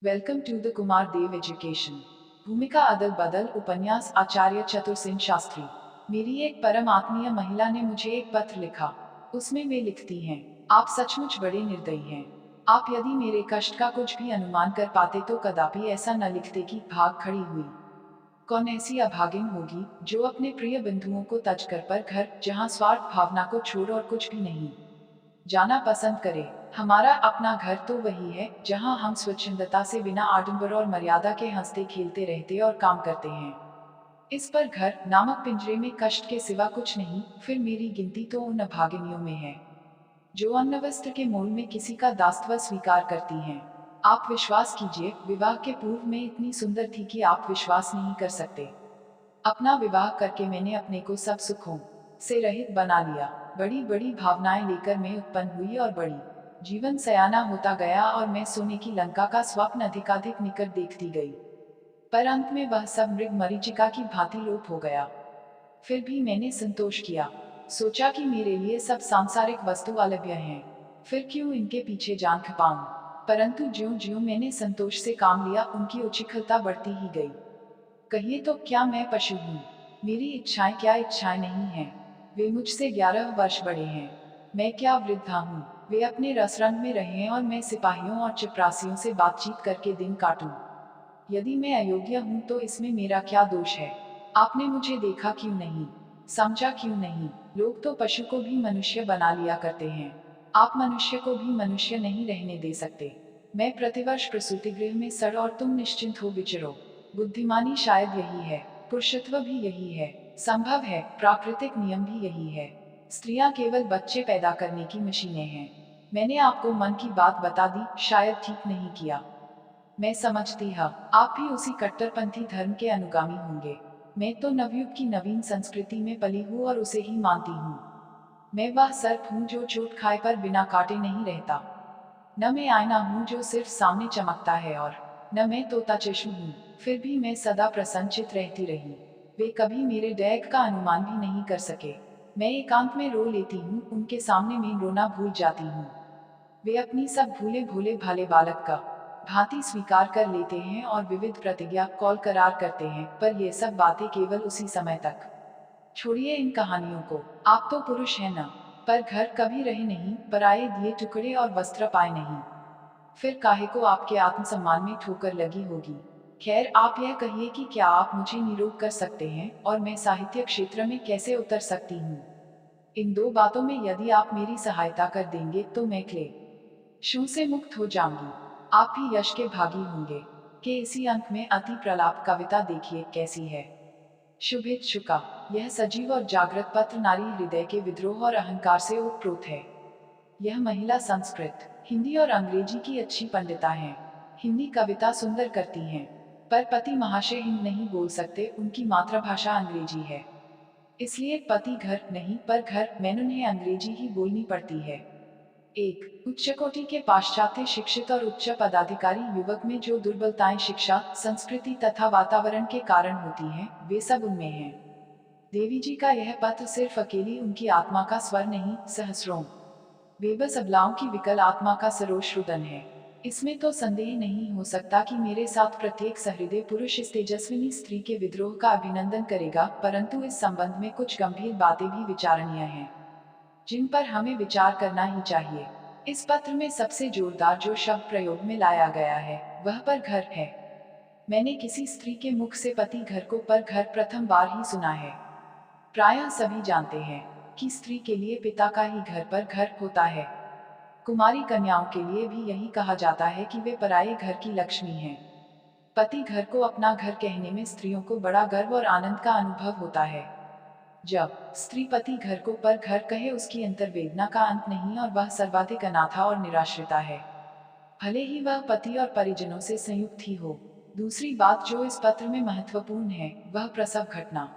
Welcome to the Kumar Dev education. भूमिका अदल बदल उपन्यास आचार्य चतुर सिंह शास्त्री। मेरी एक परम आत्मीय महिला ने मुझे एक पत्र लिखा। उसमें वे लिखती हैं, आप सचमुच बड़े निर्दयी हैं। आप यदि मेरे कष्ट का कुछ भी अनुमान कर पाते तो कदापि ऐसा न लिखते कि भाग खड़ी हुई। कौन ऐसी अभागिन होगी जो अपने प्रिय बंधुओं को तज कर पर घर जहाँ स्वार्थ भावना को छोड़ और कुछ भी नहीं जाना पसंद करे। हमारा अपना घर तो वही है जहां हम स्वच्छंदता से बिना आडंबर और मर्यादा के हंसते खेलते रहते और काम करते हैं। इस पर घर नामक पिंजरे में कष्ट के सिवा कुछ नहीं। फिर मेरी गिनती तो उन अभागिनियों में है जो अन्न वस्त्र के मोल में किसी का दासत्व स्वीकार करती हैं। आप विश्वास कीजिए, विवाह के पूर्व में इतनी सुंदर थी कि आप विश्वास नहीं कर सकते। अपना विवाह करके मैंने अपने को सब सुखों से रहित बना लिया। बड़ी बड़ी भावनाएं लेकर मैं उत्पन्न हुई और बड़ी जीवन सयाना होता गया और मैं सोने की लंका का स्वप्न अधिकाधिक निकट देखती गई। पर अंत में वह सब मृग मरीचिका की भांति लोप हो गया। फिर भी मैंने संतोष किया। सोचा कि मेरे लिए सब सांसारिक वस्तु अलभ्य हैं, फिर क्यों इनके पीछे जान खपाऊं। परंतु ज्यों ज्यों मैंने संतोष से काम लिया उनकी उच्छृंखलता बढ़ती ही गई। कहिए तो क्या मैं पशु हूँ? मेरी इच्छाएं क्या इच्छाएं नहीं हैं? वे मुझसे 11 वर्ष बड़े हैं। मैं क्या वृद्धा हूँ? वे अपने रसरंग में रहे और मैं सिपाहियों और चपरासियों से बातचीत करके दिन काटूं। यदि मैं अयोग्य हूँ तो इसमें मेरा क्या दोष है? आपने मुझे देखा क्यों नहीं? समझा क्यों नहीं? लोग तो पशु को भी मनुष्य बना लिया करते हैं। आप मनुष्य को भी मनुष्य नहीं रहने दे सकते। मैं प्रतिवर्ष प्रसूति गृह में सड़ और तुम निश्चिंत हो विचरो। बुद्धिमानी शायद यही है, पुरुषत्व भी यही है, संभव है प्राकृतिक नियम भी यही है। स्त्रियां केवल बच्चे पैदा करने की मशीनें हैं। मैंने आपको मन की बात बता दी, शायद ठीक नहीं किया। मैं समझती हूँ आप भी उसी कट्टरपंथी धर्म के अनुगामी होंगे। मैं तो नवयुग की नवीन संस्कृति में पली हूँ और उसे ही मानती हूँ। मैं वह सर्प हूँ जो चोट खाए पर बिना काटे नहीं रहता। न मैं आईना हूँ जो सिर्फ सामने चमकता है और न मैं तोता चशु हूँ। फिर भी मैं सदा प्रसन्नचित रहती रही। वे कभी मेरे डैक का अनुमान भी नहीं कर सके। मैं एकांत में रो लेती हूँ, उनके सामने मैं रोना भूल जाती हूँ। वे अपनी सब भूले भूले भाले बालक का भांति स्वीकार कर लेते हैं और विविध प्रतिज्ञा कौल करार करते हैं, पर ये सब बातें केवल उसी समय तक। छोड़िए इन कहानियों को। आप तो पुरुष हैं न, पर घर कभी रहे नहीं, पराये दिए टुकड़े और वस्त्र पाए नहीं। फिर काहे को आपके आत्मसम्मान में ठोकर लगी होगी। खैर, आप यह कहिए कि क्या आप मुझे निरोग कर सकते हैं और मैं साहित्य क्षेत्र में कैसे उतर सकती हूँ। इन दो बातों में यदि आप मेरी सहायता कर देंगे तो मैं क्लेशों से मुक्त हो जाऊंगी। आप भी यश के भागी होंगे। के इसी अंक में अति प्रलाप कविता देखिए कैसी है। शुभेच्छुका। यह सजीव और जागृत पत्र नारी हृदय के विद्रोह और अहंकार से ओतप्रोत है। यह महिला संस्कृत, हिंदी और अंग्रेजी की अच्छी पंडिता हैं। हिंदी कविता सुंदर करती हैं, पर पति महाशय हिंद नहीं बोल सकते, उनकी मातृभाषा अंग्रेजी है। इसलिए पति घर नहीं पर घर में उन्हें अंग्रेजी ही बोलनी पड़ती है। एक उच्च कोटि के पाश्चात्य शिक्षित और उच्च पदाधिकारी युवक में जो दुर्बलताएं शिक्षा, संस्कृति तथा वातावरण के कारण होती हैं, वे सब उनमें हैं। देवी जी का यह पत्र सिर्फ अकेली उनकी आत्मा का स्वर नहीं, सहस्रों बेबस अबलाओं की विकल आत्मा का सरोष रुदन है। इसमें तो संदेह नहीं हो सकता कि मेरे साथ प्रत्येक सहृदय पुरुष इस तेजस्विनी स्त्री के विद्रोह का अभिनंदन करेगा, परंतु इस संबंध में कुछ गंभीर बातें भी विचारणीय हैं, जिन पर हमें विचार करना ही चाहिए। इस पत्र में सबसे जोरदार जो शब्द प्रयोग में लाया गया है, वह पर घर है। मैंने किसी स्त्री के मुख से पति घर को पर घर प्रथम बार ही सुना है। प्रायः सभी जानते हैं कि स्त्री के लिए पिता का ही घर पर घर होता है। कुमारी कन्याओं के लिए भी यही कहा जाता है कि वे पराये घर की लक्ष्मी हैं। पति घर को अपना घर कहने में स्त्रियों को बड़ा गर्व और आनंद का अनुभव होता है। जब स्त्री पति घर को पर घर कहे, उसकी अंतर्वेदना का अंत नहीं और वह सर्वाधिक अनाथा और निराश्रिता है, भले ही वह पति और परिजनों से संयुक्त ही हो। दूसरी बात जो इस पत्र में महत्वपूर्ण है, वह प्रसव घटना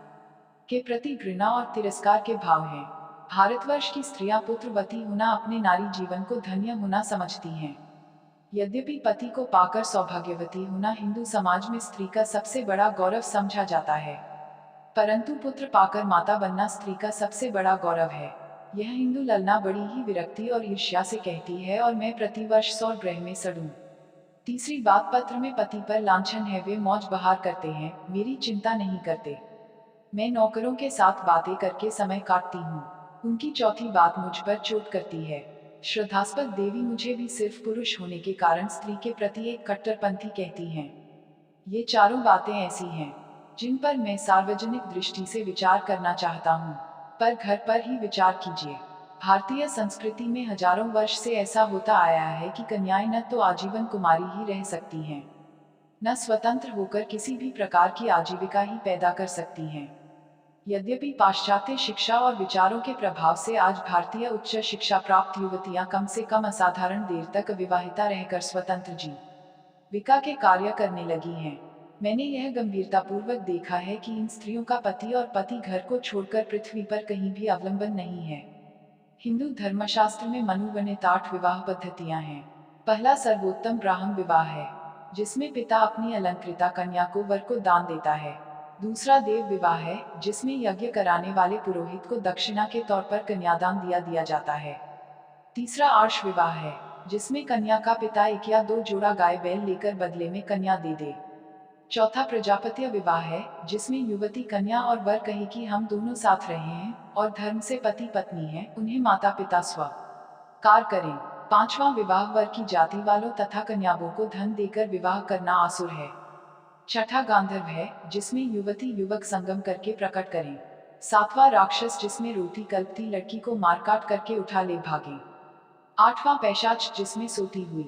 के प्रति घृणा और तिरस्कार के भाव हैं। भारतवर्ष की स्त्रियां पुत्रवती होना अपने नारी जीवन को धन्य होना समझती हैं। यद्यपि पति को पाकर सौभाग्यवती होना हिंदू समाज में स्त्री का सबसे बड़ा गौरव समझा जाता है, परंतु पुत्र पाकर माता बनना स्त्री का सबसे बड़ा गौरव है। यह हिंदू ललना बड़ी ही विरक्ति और ईर्ष्या से कहती है और मैं प्रतिवर्ष सौर ग्रह में सड़ूं। तीसरी बात, पत्र में पति पर लांछन है, वे मौज बहार करते हैं, मेरी चिंता नहीं करते। मैं नौकरों के साथ बातें करके समय काटती हूँ। उनकी चौथी बात मुझ पर चोट करती है। श्रद्धास्पद देवी मुझे भी सिर्फ पुरुष होने के कारण स्त्री के प्रति एक कट्टरपंथी कहती हैं। ये चारों बातें ऐसी हैं जिन पर मैं सार्वजनिक दृष्टि से विचार करना चाहता हूँ, पर घर पर ही विचार कीजिए। भारतीय संस्कृति में हजारों वर्ष से ऐसा होता आया है कि कन्याएं न तो आजीवन कुमारी ही रह सकती हैं, न स्वतंत्र होकर किसी भी प्रकार की आजीविका ही पैदा कर सकती हैं। यद्यपि पाश्चात्य शिक्षा और विचारों के प्रभाव से आज भारतीय उच्च शिक्षा प्राप्त युवतियां कम से कम असाधारण देर तक विवाहिता रहकर स्वतंत्र जीविका के कार्य करने लगी हैं, मैंने यह गंभीरतापूर्वक देखा है कि इन स्त्रियों का पति और पति घर को छोड़कर पृथ्वी पर कहीं भी अवलंबन नहीं है। हिंदू धर्मशास्त्र में मनुवर्णित 8 विवाह पद्धतियां हैं। पहला सर्वोत्तम ब्राह्म विवाह है, जिसमें पिता अपनी अलंकृता कन्या को वर को दान देता है। दूसरा देव विवाह है, जिसमें यज्ञ कराने वाले पुरोहित को दक्षिणा के तौर पर कन्यादान दिया जाता है। तीसरा आर्ष विवाह है, जिसमें कन्या का पिता 1 या 2 जोड़ा गाय बैल लेकर बदले में कन्या दे दे। चौथा प्रजापत्य विवाह है, जिसमें युवती कन्या और वर कहे कि हम दोनों साथ रहे हैं और धर्म से पति पत्नी हैं, उन्हें माता पिता स्वीकार करें। पांचवा विवाह वर की जाति वालों तथा कन्याओं को धन देकर विवाह करना आसुर है। छठा गांधर्व है, जिसमें युवती युवक संगम करके प्रकट करें। सातवां राक्षस, जिसमें रोती कल्पती लड़की को मार काट करके उठा ले भागे। आठवां पैशाच, जिसमें सोती हुई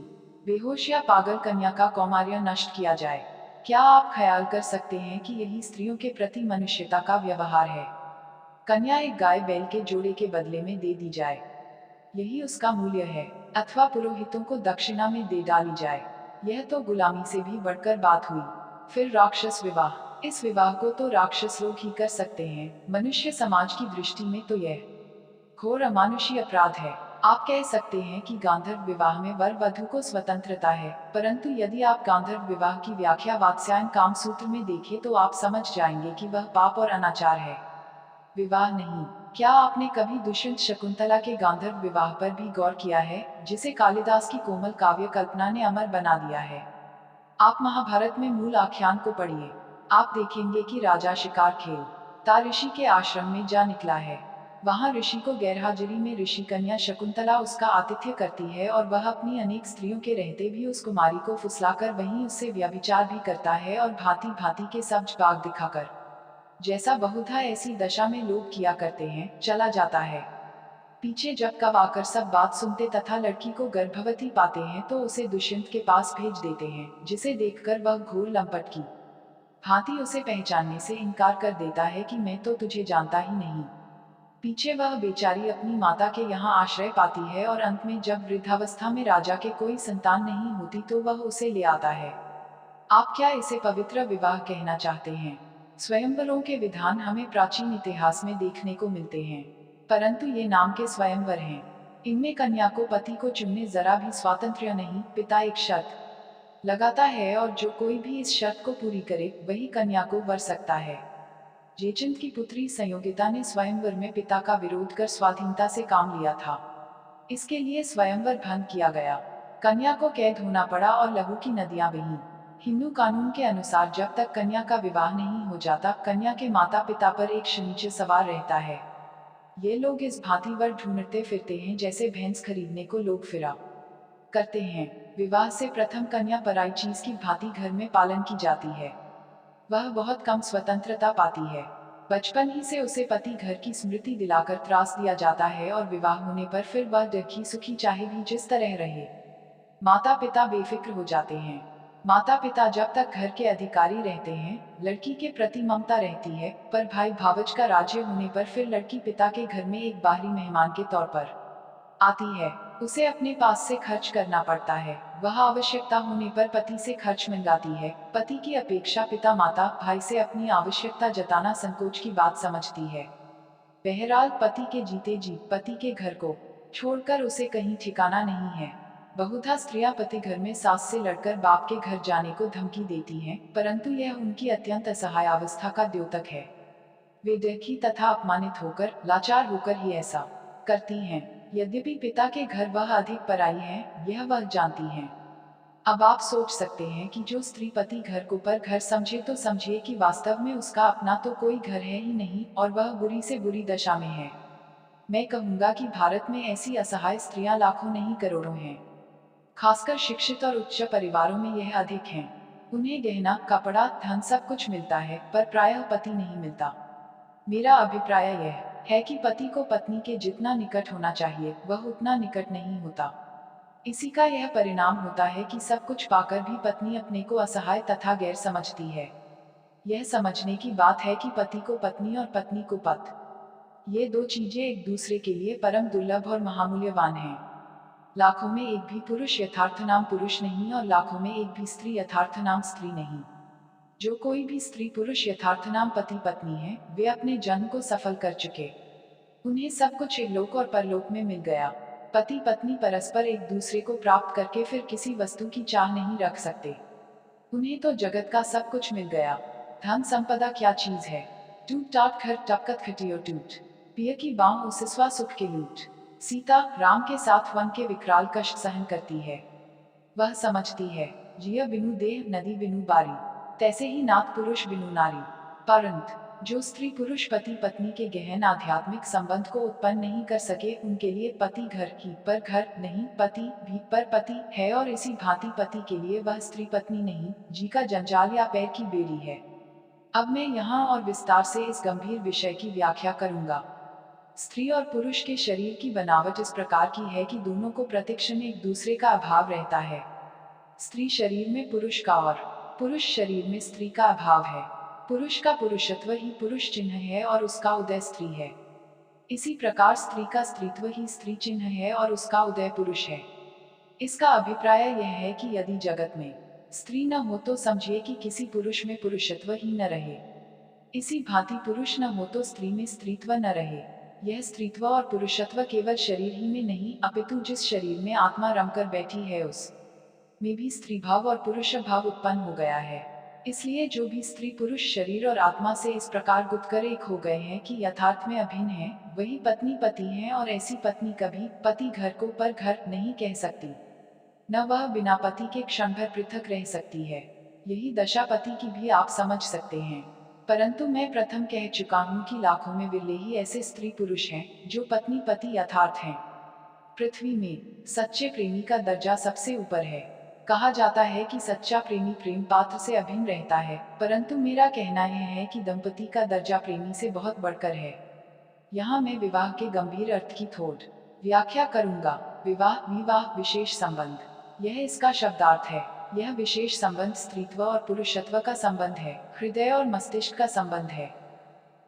बेहोश या पागल कन्या का कौमार्य नष्ट किया जाए। क्या आप ख्याल कर सकते हैं कि यही स्त्रियों के प्रति मनुष्यता का व्यवहार है? कन्या एक गाय बैल के जोड़े के बदले में दे दी जाए, यही उसका मूल्य है, अथवा पुरोहितों को दक्षिणा में दे डाली जाए, यह तो गुलामी से भी बढ़कर बात हुई। फिर राक्षस विवाह, इस विवाह को तो राक्षस लोग ही कर सकते हैं, मनुष्य समाज की दृष्टि में तो यह घोर अमानुषी अपराध है। आप कह सकते हैं कि गांधर्व विवाह में वर वधु को स्वतंत्रता है, परंतु यदि आप गांधर्व विवाह की व्याख्या वात्स्यायन कामसूत्र में देखें तो आप समझ जाएंगे कि वह पाप और अनाचार है, विवाह नहीं। क्या आपने कभी दुष्यंत शकुंतला के गांधर्व विवाह पर भी गौर किया है, जिसे कालिदास की कोमल काव्य कल्पना ने अमर बना दिया है? आप महाभारत में मूल आख्यान को पढ़िए, आप देखेंगे कि राजा शिकार खेल ता ऋषि के आश्रम में जा निकला है। वहां ऋषि को गैरहाजिरी में ऋषि कन्या शकुंतला उसका आतिथ्य करती है और वह अपनी अनेक स्त्रियों के रहते भी उस कुमारी को फुसलाकर वहीं उससे व्यभिचार भी करता है और भांति भांति के सब्ज बाग दिखाकर, जैसा बहुधा ऐसी दशा में लोग किया करते हैं, चला जाता है। पीछे जब कब आकर सब बात सुनते तथा लड़की को गर्भवती पाते हैं तो उसे दुष्यंत के पास भेज देते हैं, जिसे देखकर वह घोर लंपट की भांति उसे पहचानने से इनकार कर देता है कि मैं तो तुझे जानता ही नहीं। पीछे वह बेचारी अपनी माता के यहाँ आश्रय पाती है और अंत में जब वृद्धावस्था में राजा के कोई संतान नहीं होती तो वह उसे ले आता है। आप क्या इसे पवित्र विवाह कहना चाहते हैं? स्वयंवरों के विधान हमें प्राचीन इतिहास में देखने को मिलते हैं, परंतु ये नाम के स्वयंवर हैं। इनमें कन्या को पति को चुनने जरा भी स्वातंत्र्य नहीं, पिता एक शर्त लगाता है और जो कोई भी इस शर्त को पूरी करे वही कन्या को वर सकता है। जयचंद की पुत्री संयोगिता ने स्वयंवर में पिता का विरोध कर स्वाधीनता से काम लिया था। इसके लिए स्वयंवर भंग किया गया, कन्या को कैद होना पड़ा और लहू की नदियां बहीं। हिंदू कानून के अनुसार जब तक कन्या का विवाह नहीं हो जाता, कन्या के माता पिता पर एक शनिचर सवार रहता है। ये लोग इस भांति वर ढूंढते फिरते हैं जैसे भैंस खरीदने को लोग फिरा करते हैं। विवाह से प्रथम कन्या पराई चीज की भांति घर में पालन की जाती है, वह बहुत कम स्वतंत्रता पाती है। बचपन ही से उसे पति घर की स्मृति दिलाकर त्रास दिया जाता है और विवाह होने पर फिर वह दुखी सुखी चाहे भी जिस तरह रहे। माता पिता बेफिक्र हो जाते हैं। माता पिता जब तक घर के अधिकारी रहते हैं, लड़की के प्रति ममता रहती है, पर भाई भावज का राज्य होने पर फिर लड़की पिता के घर में एक बाहरी मेहमान के तौर पर आती है। उसे अपने पास से खर्च करना पड़ता है, वह आवश्यकता होने पर पति से खर्च मंगाती है। पति की अपेक्षा पिता माता भाई से अपनी आवश्यकता जताना संकोच की बात समझती है। बहरहाल पति के जीते जी पति के घर को छोड़कर उसे कहीं ठिकाना नहीं है। बहुधा स्त्रियां पति घर में सास से लड़कर बाप के घर जाने को धमकी देती हैं, परंतु यह उनकी अत्यंत असहाय अवस्था का द्योतक है। वे दुखी तथा अपमानित होकर, लाचार होकर ही ऐसा करती हैं। यद्यपि पिता के घर वह अधिक पराई है, यह वह जानती हैं। अब आप सोच सकते हैं कि जो स्त्री पति घर को पर घर समझे तो समझिए कि वास्तव में उसका अपना तो कोई घर है ही नहीं और वह बुरी से बुरी दशा में है। मैं कहूंगा कि भारत में ऐसी असहाय स्त्रियां लाखों नहीं करोड़ों हैं। खासकर शिक्षित और उच्च परिवारों में यह अधिक हैं। उन्हें गहना कपड़ा धन सब कुछ मिलता है पर प्रायः पति नहीं मिलता। मेरा अभिप्राय यह है कि पति को पत्नी के जितना निकट होना चाहिए वह उतना निकट नहीं होता। इसी का यह परिणाम होता है कि सब कुछ पाकर भी पत्नी अपने को असहाय तथा गैर समझती है। यह समझने की बात है कि पति को पत्नी और पत्नी को पत, ये दो चीजें एक दूसरे के लिए परम दुर्लभ और महामूल्यवान हैं। लाखों में एक भी पुरुष यथार्थ नाम पुरुष नहीं और लाखों में एक भी स्त्री यथार्थ नाम स्त्री नहीं। जो कोई भी स्त्री पुरुष यथार्थ नाम पति पत्नी है वे अपने जन्म को सफल कर चुके। उन्हें सब कुछ इहलोक और परलोक में मिल गया। पति पत्नी परस्पर एक दूसरे को प्राप्त करके फिर किसी वस्तु की चाह नहीं रख सकते। उन्हें तो जगत का सब कुछ मिल गया। धन संपदा क्या चीज है। टूट टाट घर टपकत खटियो टूट, पिय की बाँह उसिस्वा सुख के लूट। सीता राम के साथ वन के विकराल कष्ट सहन करती है। वह समझती है जिय बिनु देह नदी बिनु बारी, तैसे ही नाथ पुरुष बिनु नारी। परंतु जो स्त्री पुरुष पति पत्नी के गहन आध्यात्मिक संबंध को उत्पन्न नहीं कर सके उनके लिए पति घर ही पर घर नहीं पति भी पर पति है और इसी भांति पति के लिए वह स्त्री पत्नी नहीं जी का जंजाल या पैर की बेड़ी है। अब मैं यहाँ और विस्तार से इस गंभीर विषय की व्याख्या करूंगा। स्त्री और पुरुष के शरीर की बनावट इस प्रकार की है कि दोनों को प्रतिक्षण एक दूसरे का अभाव रहता है। स्त्री शरीर में पुरुष का और पुरुष शरीर में स्त्री का अभाव है। पुरुष का पुरुषत्व ही पुरुष चिन्ह है और उसका उदय स्त्री है। इसी प्रकार स्त्री का स्त्रीत्व ही स्त्री चिन्ह है और उसका उदय पुरुष है। इसका अभिप्राय यह है कि यदि जगत में स्त्री न हो तो समझिए कि किसी पुरुष में पुरुषत्व ही न रहे। इसी भांति पुरुष न हो तो स्त्री में स्त्रीत्व न रहे। यह स्त्रीत्व और पुरुषत्व केवल शरीर ही में नहीं अपितु जिस शरीर में आत्मा रमकर बैठी है उस में भी स्त्री भाव और पुरुष भाव उत्पन्न हो गया है। इसलिए जो भी स्त्री पुरुष शरीर और आत्मा से इस प्रकार गुदकर एक हो गए हैं कि यथार्थ में अभिन्न है वही पत्नी पति है और ऐसी पत्नी कभी पति घर को पर घर नहीं कह सकती, न वह बिना पति के क्षण भर पृथक रह सकती है। यही दशा पति की भी आप समझ सकते हैं। परंतु मैं प्रथम कह चुका हूँ कि लाखों में विरले ही ऐसे स्त्री पुरुष हैं जो पत्नी पति यथार्थ हैं। पृथ्वी में सच्चे प्रेमी का दर्जा सबसे ऊपर है। कहा जाता है कि सच्चा प्रेमी प्रेम पात्र से अभिन्न रहता है, परंतु मेरा कहना यह है कि दंपति का दर्जा प्रेमी से बहुत बढ़कर है। यहाँ मैं विवाह के गंभीर अर्थ की थोड़ व्याख्या करूंगा। विवाह विवाह विशेष संबंध, यह इसका शब्दार्थ है। यह विशेष संबंध स्त्रीत्व और पुरुषत्व का संबंध है, हृदय और मस्तिष्क का संबंध है।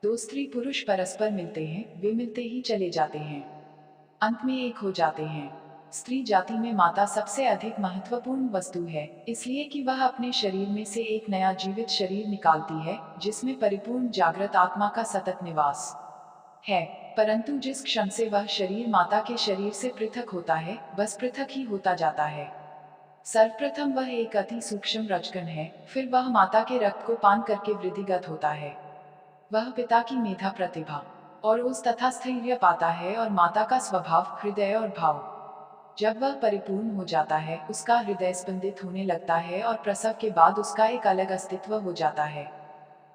दो स्त्री पुरुष परस्पर मिलते हैं, वे मिलते ही चले जाते हैं, अंत में एक हो जाते हैं। स्त्री जाति में माता सबसे अधिक महत्वपूर्ण वस्तु है, इसलिए कि वह अपने शरीर में से एक नया जीवित शरीर निकालती है जिसमें परिपूर्ण जागृत आत्मा का सतत निवास है। परंतु जिस क्षण से वह शरीर माता के शरीर से पृथक होता है बस पृथक ही होता जाता है। सर्वप्रथम वह एक अति सूक्ष्म रजकण है, फिर वह माता के रक्त को पान करके वृद्धिगत होता है। वह पिता की मेधा प्रतिभा और उस तथा स्थैर्य पाता है और माता का स्वभाव हृदय और भाव। जब वह परिपूर्ण हो जाता है उसका हृदय स्पंदित होने लगता है और प्रसव के बाद उसका एक अलग अस्तित्व हो जाता है।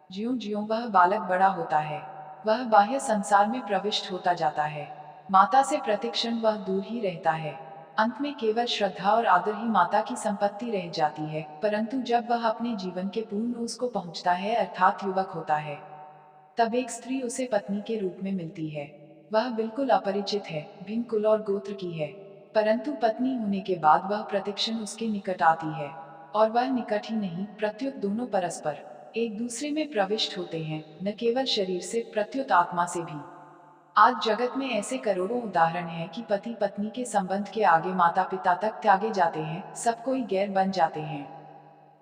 ज्यों ज्यों वह बालक बड़ा होता है वह बाह्य संसार में प्रविष्ट होता जाता है। माता से प्रतिक्षण वह दूर ही रहता है। अंत में केवल श्रद्धा और आदर ही माता की संपत्ति रह जाती है, परंतु जब वह अपने जीवन के पूर्ण उसको पहुंचता है अर्थात युवक होता है तब एक स्त्री उसे पत्नी के रूप में मिलती है। वह बिल्कुल अपरिचित है, भिन्न कुल और गोत्र की है, परंतु पत्नी होने के बाद वह प्रतिक्षण उसके निकट आती है। और वह निकट ही नहीं प्रत्युत दोनों परस्पर एक दूसरे में प्रविष्ट होते हैं, न केवल शरीर से प्रत्युत आत्मा से भी। आज जगत में ऐसे करोड़ों उदाहरण हैं कि पति पत्नी के संबंध के आगे माता पिता तक त्यागे जाते हैं, सब कोई गैर बन जाते हैं।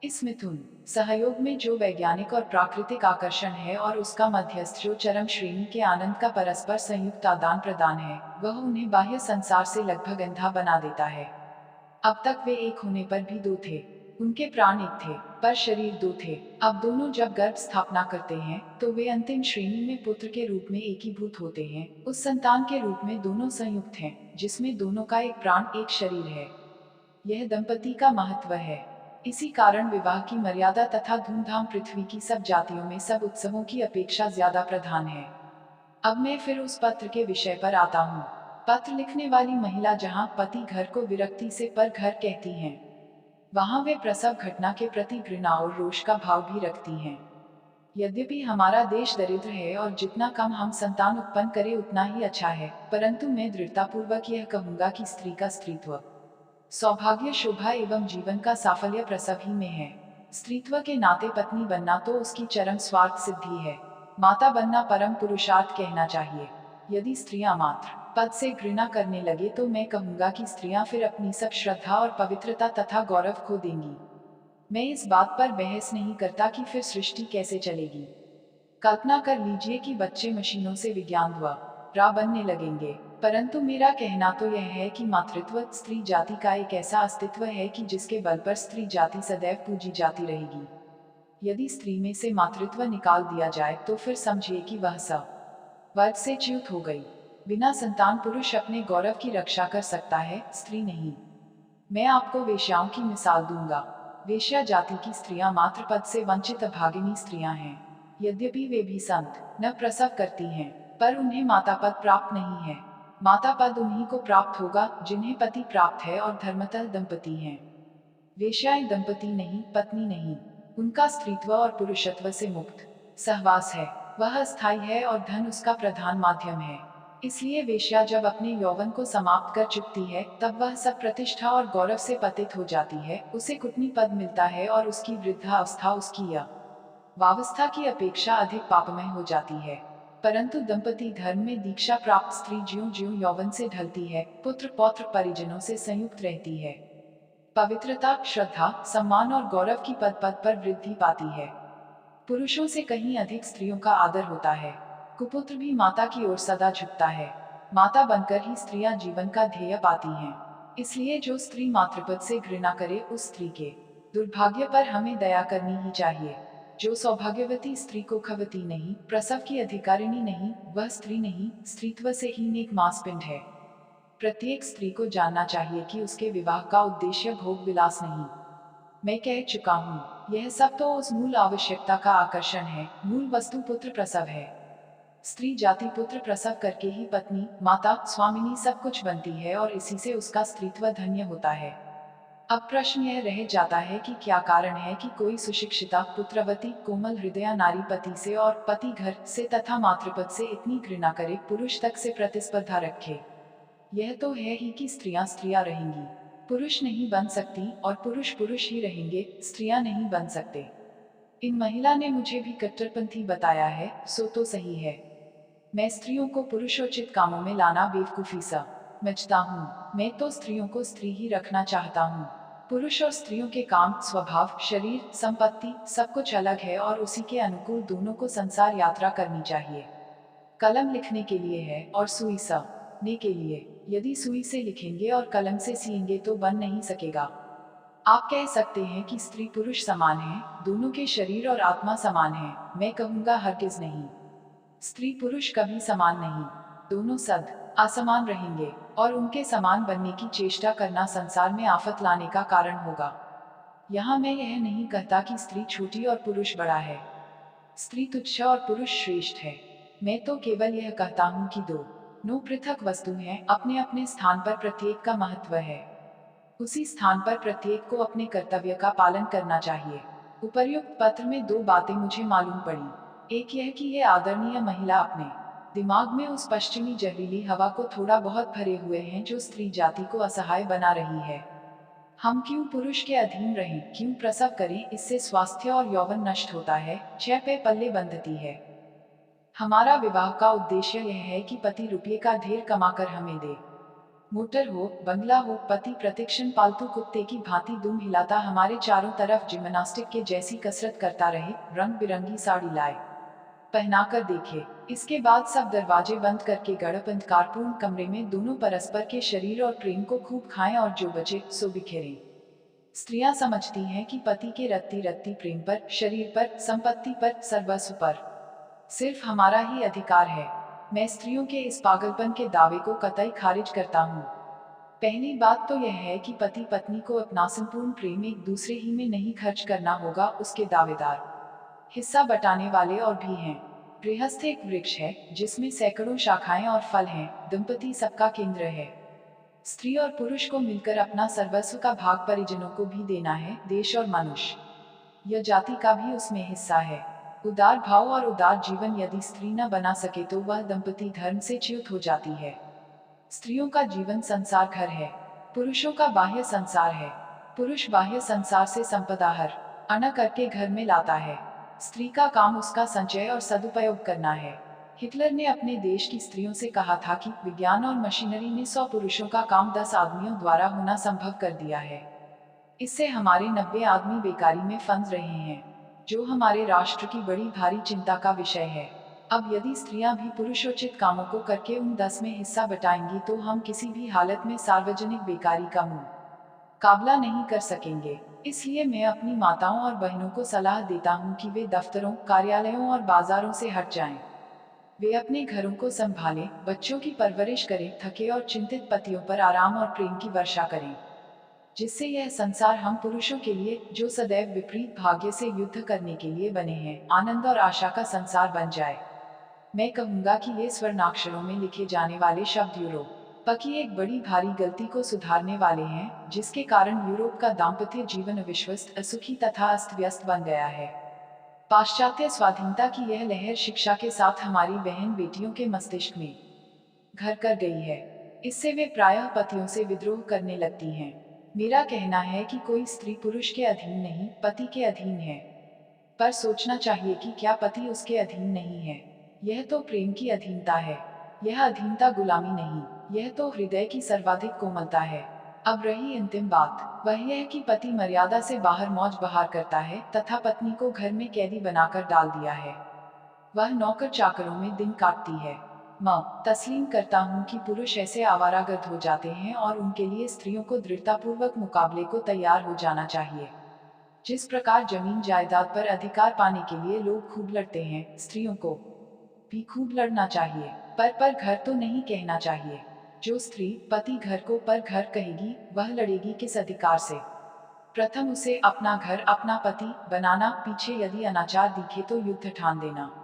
इस मिथुन सहयोग में जो वैज्ञानिक और प्राकृतिक आकर्षण है और उसका मध्यस्थ जो चरम श्रेणी के आनंद का परस्पर संयुक्त आदान प्रदान है वह उन्हें बाह्य संसार से लगभग अंधा बना देता है। अब तक वे एक होने पर भी दो थे, उनके प्राण एक थे पर शरीर दो थे। अब दोनों जब गर्भ स्थापना करते हैं तो वे अंतिम श्रेणी में पुत्र के रूप में एकीभूत होते हैं। उस संतान के रूप में दोनों संयुक्त हैं जिसमें दोनों का एक प्राण एक शरीर है। यह दंपति का महत्व है। इसी कारण विवाह की मर्यादा तथा धूमधाम पृथ्वी की सब जातियों में सब उत्सवों की अपेक्षा ज्यादा प्रधान है। अब मैं फिर उस पत्र के विषय पर आता हूँ। पत्र लिखने वाली महिला जहाँ पति घर को विरक्ति से पर घर कहती हैं, वहाँ वे प्रसव घटना के प्रति घृणा और रोष का भाव भी रखती हैं। यद्यपि हमारा देश दरिद्र है और जितना कम हम संतान उत्पन्न करें उतना ही अच्छा है, परंतु मैं दृढ़तापूर्वक यह कहूंगा कि स्त्री का स्त्रीत्व, सौभाग्य, शोभा एवं जीवन का साफल्य प्रसव ही में है। स्त्रीत्व के नाते पत्नी बनना तो उसकी चरम स्वार्थ सिद्धि है। माता बनना परम पुरुषार्थ कहना चाहिए। यदि स्त्रियां मात्र पद से घृणा करने लगे तो मैं कहूंगा कि स्त्रियां फिर अपनी सब श्रद्धा और पवित्रता तथा गौरव खो देंगी। मैं इस बात पर बहस नहीं करता कि फिर सृष्टि कैसे चलेगी। कल्पना कर लीजिए कि बच्चे मशीनों से विज्ञान द्वारा बनने लगेंगे, परंतु मेरा कहना तो यह है कि मातृत्व स्त्री जाति का एक ऐसा अस्तित्व है कि जिसके बल पर स्त्री जाति सदैव पूजी जाती रहेगी। यदि स्त्री में से मातृत्व निकाल दिया जाए तो फिर समझिए कि वह वर्ग से च्युत हो गई। बिना संतान पुरुष अपने गौरव की रक्षा कर सकता है, स्त्री नहीं। मैं आपको वेश्याओं की मिसाल दूंगा। वेश्या जाति की स्त्रियां मात्र पद से वंचित अभागिनी स्त्रियां हैं। यद्यपि वे भी संत न प्रसव करती हैं, पर उन्हें माता पद प्राप्त नहीं है। माता पद उन्हीं को प्राप्त होगा जिन्हें पति प्राप्त है और धर्मतः दंपति हैं। वेश्याएं दंपति नहीं, पत्नी नहीं। उनका स्त्रीत्व और पुरुषत्व से मुक्त सहवास है। वह अस्थायी है और धन उसका प्रधान माध्यम है। इसलिए वेश्या जब अपने यौवन को समाप्त कर चुकती है तब वह सब प्रतिष्ठा और गौरव से पतित हो जाती है। उसे कुटनी पद मिलता है और उसकी वृद्धावस्था उसकी वावस्था की अपेक्षा अधिक पापमय हो जाती है। परंतु दंपति धर्म में दीक्षा प्राप्त स्त्री ज्यों ज्यों यौवन से ढलती है, पुत्र पौत्र परिजनों से संयुक्त रहती है, पवित्रता, श्रद्धा, सम्मान और गौरव की पद पद पर वृद्धि पाती है। पुरुषों से कहीं अधिक स्त्रियों का आदर होता है। कुपुत्र भी माता की ओर सदा झुकता है। माता बनकर ही स्त्रियां जीवन का ध्येय पाती हैं। इसलिए जो स्त्री मातृपद से घृणा करे उस स्त्री के दुर्भाग्य पर हमें दया करनी ही चाहिए। जो सौभाग्यवती स्त्री को खवती नहीं, प्रसव की अधिकारिणी नहीं, वह स्त्री नहीं, स्त्रीत्व से हीन एक मांसपिंड है। प्रत्येक स्त्री को जानना चाहिए कि उसके विवाह का उद्देश्य भोग विलास नहीं। मैं कह चुका हूँ, यह सब तो उस मूल आवश्यकता का आकर्षण है। मूल वस्तु पुत्र प्रसव है। स्त्री जाति पुत्र प्रसव करके ही पत्नी, माता, स्वामिनी सब कुछ बनती है और इसी से उसका स्त्रीत्व धन्य होता है। अब प्रश्न यह रह जाता है कि क्या कारण है कि कोई सुशिक्षिता, पुत्रवती, कोमल हृदया नारी पति से और पति घर से तथा मातृपद से इतनी घृणा करे, पुरुष तक से प्रतिस्पर्धा रखे। यह तो है ही कि स्त्रियां स्त्रियां रहेंगी, पुरुष नहीं बन सकती, और पुरुष पुरुष ही रहेंगे, स्त्रियां नहीं बन सकते। इन महिला ने मुझे भी कट्टरपंथी बताया है, सो तो सही है। मैं स्त्रियों को पुरुषोचित कामों में लाना बेवकूफी समझता हूँ। मैं तो स्त्रियों को स्त्री ही रखना चाहता हूँ। पुरुष और स्त्रियों के काम, स्वभाव, शरीर, संपत्ति सब कुछ अलग है और उसी के अनुकूल दोनों को संसार यात्रा करनी चाहिए। कलम लिखने के लिए है और सुई सने के लिए। यदि सुई से लिखेंगे और कलम से सिएंगे तो बन नहीं सकेगा। आप कह सकते हैं कि स्त्री पुरुष समान है, दोनों के शरीर और आत्मा समान है। मैं कहूंगा हरगिज नहीं। स्त्री पुरुष कभी समान नहीं, दोनों असमान रहेंगे, और उनके समान बनने की चेष्टा करना संसार में आफत लाने का कारण होगा। यहाँ मैं यह नहीं कहता कि स्त्री छोटी और पुरुष बड़ा है, स्त्री तुच्छ और पुरुष श्रेष्ठ है। मैं तो केवल यह कहता हूँ कि दोनों पृथक वस्तु हैं, अपने अपने स्थान पर प्रत्येक का महत्व है। उसी स्थान पर प्रत्येक को अपने कर्तव्य का पालन करना चाहिए। उपर्युक्त पत्र में दो बातें मुझे मालूम पड़ी। एक यह कि यह आदरणीय महिला अपने दिमाग में उस पश्चिमी जहरीली हवा को थोड़ा बहुत भरे हुए हैं जो स्त्री जाति को असहाय बना रही है। हम क्यों पुरुष के अधीन रहें, क्यों प्रसव करें, इससे स्वास्थ्य और यौवन नष्ट होता है, 6 पे पल्ले बंधती है। हमारा विवाह का उद्देश्य यह है कि पति रुपये का ढेर कमाकर हमें दे। मोटर हो, बंगला हो, पति प्रतिक्षण पालतू कुत्ते की भांति दुम हिलाता हमारे चारों तरफ जिम्नास्टिक के जैसी कसरत करता रहे, रंग बिरंगी साड़ी लाए पहना कर देखे। इसके बाद सब दरवाजे बंद करके गड़प अंधकारपूर्ण कमरे में दोनों परस्पर के शरीर और प्रेम को खूब खाएं और जो बचे सो बिखेरें। स्त्रियां समझती हैं कि पति के रत्ती रत्ती प्रेम पर, शरीर पर, संपत्ति पर, सर्वस्व पर सिर्फ हमारा ही अधिकार है। मैं स्त्रियों के इस पागलपन के दावे को कतई खारिज करता हूँ। पहली बात तो यह है कि पति पत्नी को अपना संपूर्ण प्रेम एक दूसरे ही में नहीं खर्च करना होगा, उसके दावेदार हिस्सा बटाने वाले और भी हैं। गृहस्थ एक वृक्ष है जिसमें सैकड़ों शाखाएं और फल हैं, दंपति सबका केंद्र है। स्त्री और पुरुष को मिलकर अपना सर्वस्व का भाग परिजनों को भी देना है, देश और मनुष्य यह जाति का भी उसमें हिस्सा है। उदार भाव और उदार जीवन यदि स्त्री न बना सके तो वह दंपति धर्म से च्युत हो जाती है। स्त्रियों का जीवन संसार घर है, पुरुषों का बाह्य संसार है। पुरुष बाह्य संसार से संपदा हर अना करके घर में लाता है। स्त्री का काम उसका संचय और सदुपयोग करना है। हिटलर ने अपने देश की स्त्रियों से कहा था कि विज्ञान और मशीनरी ने 100 पुरुषों का काम 10 आदमियों द्वारा होना संभव कर दिया है। इससे हमारे 90 आदमी बेकारी में फंस रहे हैं, जो हमारे राष्ट्र की बड़ी भारी चिंता का विषय है। अब यदि स्त्रियां भी पुरुषोचित कामों को करके उन 10 में हिस्सा बटाएंगी तो हम किसी भी हालत में सार्वजनिक बेकारी का मुकाबला नहीं कर सकेंगे। इसलिए मैं अपनी माताओं और बहनों को सलाह देता हूं कि वे दफ्तरों, कार्यालयों और बाजारों से हट जाएं। वे अपने घरों को संभालें, बच्चों की परवरिश करें, थके और चिंतित पतियों पर आराम और प्रेम की वर्षा करें, जिससे यह संसार हम पुरुषों के लिए, जो सदैव विपरीत भाग्य से युद्ध करने के लिए बने हैं, आनंद और आशा का संसार बन जाए। मैं कहूंगा कि ये स्वर्णाक्षरों में लिखे जाने वाले शब्द यूरोप की एक बड़ी भारी गलती को सुधारने वाले हैं, जिसके कारण यूरोप का दाम्पत्य जीवन अविश्वस्त, असुखी तथा अस्त व्यस्त बन गया है। पाश्चात्य स्वाधीनता की यह लहर शिक्षा के साथ हमारी बहन बेटियों के मस्तिष्क में घर कर गई है। इससे वे प्रायः पतियों से विद्रोह करने लगती हैं। मेरा कहना है कि कोई स्त्री पुरुष के अधीन नहीं, पति के अधीन है। पर सोचना चाहिए कि क्या पति उसके अधीन नहीं है। यह तो प्रेम की अधीनता है। यह अधीनता गुलामी नहीं, यह तो हृदय की सर्वाधिक कोमलता है। अब रही अंतिम बात, वह यह कि पति मर्यादा से बाहर मौज बहार करता है तथा पत्नी को घर में कैदी बनाकर डाल दिया है। वह नौकर चाकरों में दिन काटती है। मैं तस्लीम करता हूँ कि पुरुष ऐसे आवारागर्द हो जाते हैं और उनके लिए स्त्रियों को दृढ़तापूर्वक मुकाबले को तैयार हो जाना चाहिए। जिस प्रकार जमीन जायदाद पर अधिकार पाने के लिए लोग खूब लड़ते हैं, स्त्रियों को भी खूब लड़ना चाहिए। पर घर तो नहीं कहना चाहिए। जो स्त्री पति घर को पर घर कहेगी, वह लड़ेगी किस अधिकार से? प्रथम उसे अपना घर, अपना पति बनाना, पीछे यदि अनाचार दिखे तो युद्ध ठान देना।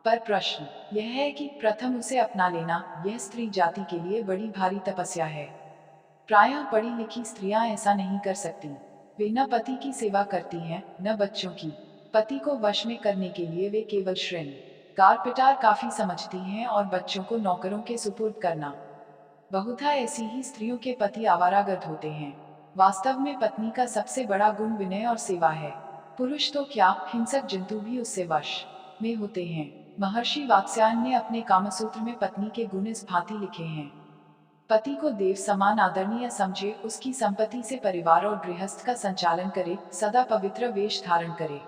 पर प्रश्न यह है कि प्रथम उसे अपना लेना, यह स्त्री जाति के लिए बड़ी भारी तपस्या है। प्रायः पढ़ी लिखी स्त्रियां ऐसा नहीं कर सकती। वे न पति की सेवा करती हैं, न बच्चों की। पति को वश में करने के लिए वे केवल श्रृंगार पिटार काफी समझती हैं और बच्चों को नौकरों के सुपुर्द करना। बहुधा ऐसी ही स्त्रियों के पति आवारागर्द होते हैं। वास्तव में पत्नी का सबसे बड़ा गुण विनय और सेवा है। पुरुष तो क्या, हिंसक जंतु भी उससे वश में होते हैं। महर्षि वात्स्यायन ने अपने कामसूत्र में पत्नी के गुण इस भांति लिखे हैं। पति को देव समान आदरणीय समझे, उसकी संपत्ति से परिवार और गृहस्थ का संचालन करे, सदा पवित्र वेश धारण करे,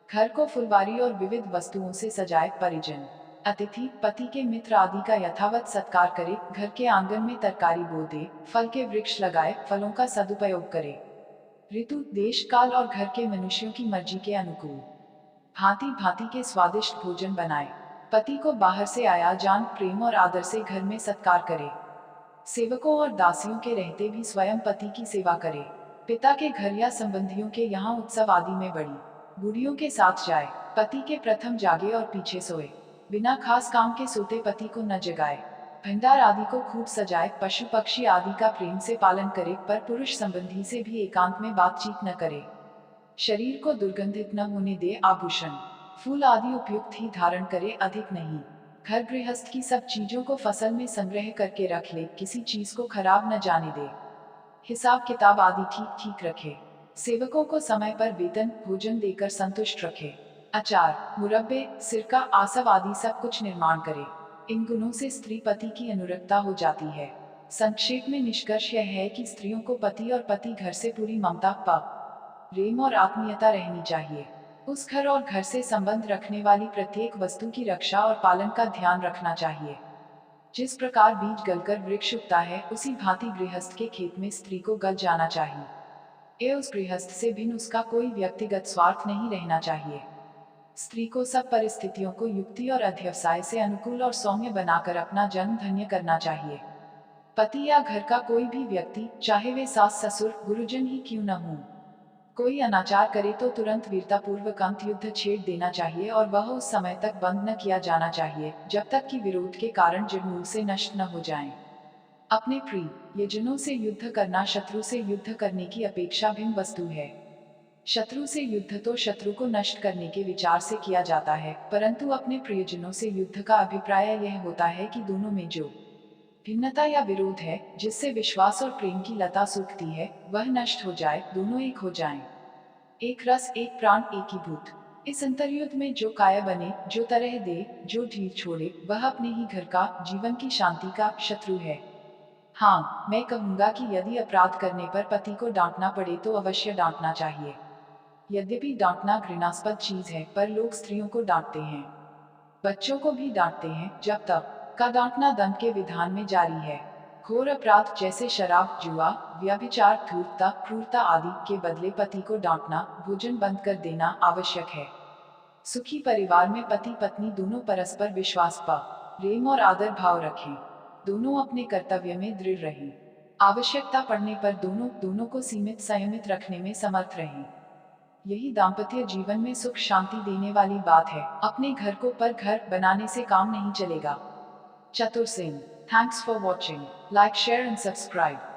घर को फुलवारी और विविध वस्तुओं से सजाए, परिजन, अतिथि, पति के मित्र आदि का यथावत सत्कार करे, घर के आंगन में तरकारी बो दे, फल के वृक्ष लगाए, फलों का सदुपयोग करे, ऋतु, देश काल और घर के मनुष्यों की मर्जी के अनुकूल भांति भांति के स्वादिष्ट भोजन बनाए। पति को बाहर से आया जान प्रेम और आदर से घर में सत्कार करे। सेवकों और दासियों के रहते भी स्वयं पति की सेवा करे। पिता के घर या संबंधियों के यहाँ उत्सव आदि में बड़ी बूढ़ियों के साथ जाए। पति के प्रथम जागे और पीछे सोए। बिना खास काम के सोते पति को न जगाए। भंडार आदि को खूब सजाए। पशु पक्षी आदि का प्रेम से पालन करे, पर पुरुष संबंधी से भी एकांत में बातचीत न करे। शरीर को दुर्गंधित न होने दे। आभूषण, फूल आदि उपयुक्त ही धारण करे, अधिक नहीं। घर गृहस्थ की सब चीजों को फसल में संग्रह करके रख ले, किसी चीज को खराब न जाने दे। हिसाब किताब आदि ठीक ठीक रखे। सेवकों को समय पर वेतन भोजन देकर संतुष्ट रखे। अचार, मुरब्बे, सिरका, आसव आदि सब कुछ निर्माण करे। इन गुणों से स्त्री पति की अनुरक्ता हो जाती है। संक्षेप में निष्कर्ष यह है कि स्त्रियों को पति और पति घर से पूरी ममता, प्रेम और आत्मीयता रहनी चाहिए। उस घर और घर से संबंध रखने वाली प्रत्येक वस्तु की रक्षा और पालन का ध्यान रखना चाहिए। जिस प्रकार बीज गलकर वृक्ष उगता है, उसी भांति गृहस्थ के खेत में स्त्री को गल जाना चाहिए। ये उस गृहस्थ से भिन्न उसका कोई व्यक्तिगत स्वार्थ नहीं रहना चाहिए। स्त्री को सब परिस्थितियों को युक्ति और अध्यवसाय से अनुकूल और सौम्य बनाकर अपना जन्म धन्य करना चाहिए। पति या घर का कोई भी व्यक्ति, चाहे वे सास ससुर गुरुजन ही क्यों न हों, कोई अनाचार करे तो तुरंत वीरतापूर्वक अंत युद्ध छेड़ देना चाहिए और वह उस समय तक बंद न किया जाना चाहिए जब तक कि विरोध के कारण जड़मूल से नष्ट न हो जाएं। अपने प्रियजनों से युद्ध करना शत्रु से युद्ध करने की अपेक्षा भिन्न वस्तु है। शत्रु से युद्ध तो शत्रु को नष्ट करने के विचार से किया जाता है, परंतु अपने प्रियजनों से युद्ध का अभिप्राय यह होता है कि दोनों में जो भिन्नता या विरोध है, जिससे विश्वास और प्रेम की लता सूखती है, वह नष्ट हो जाए, दोनों एक हो जाएं। एक रस एक प्राण एक ही भूत। इस अंतर्युद्ध में जो काया बने, जो तरह दे, जो ढील छोड़े, वह अपने ही घर का, जीवन की शांति का शत्रु है। हाँ, मैं कहूँगा कि यदि अपराध करने पर पति को डांटना पड़े तो अवश्य डांटना चाहिए। यद्यपि डांटना घृणास्पद चीज है, पर लोग स्त्रियों को डांटते हैं, बच्चों को भी डांटते हैं, जब तक का डांटना दंड के विधान में जारी है। घोर अपराध जैसे शराब, जुआ, व्यभिचार, धूर्तता, क्रूरता आदि के बदले पति को डांटना, भोजन बंद कर देना आवश्यक है। सुखी परिवार में पति पत्नी दोनों परस्पर विश्वास, प्रेम और आदर भाव रखें। दोनों अपने कर्तव्य में दृढ़ रहें। आवश्यकता पड़ने पर दोनों को सीमित संयमित रखने में समर्थ रहें। यही दाम्पत्य जीवन में सुख शांति देने वाली बात है। अपने घर को पर घर बनाने से काम नहीं चलेगा। चतुर Singh. Thanks for watching. Like share and subscribe.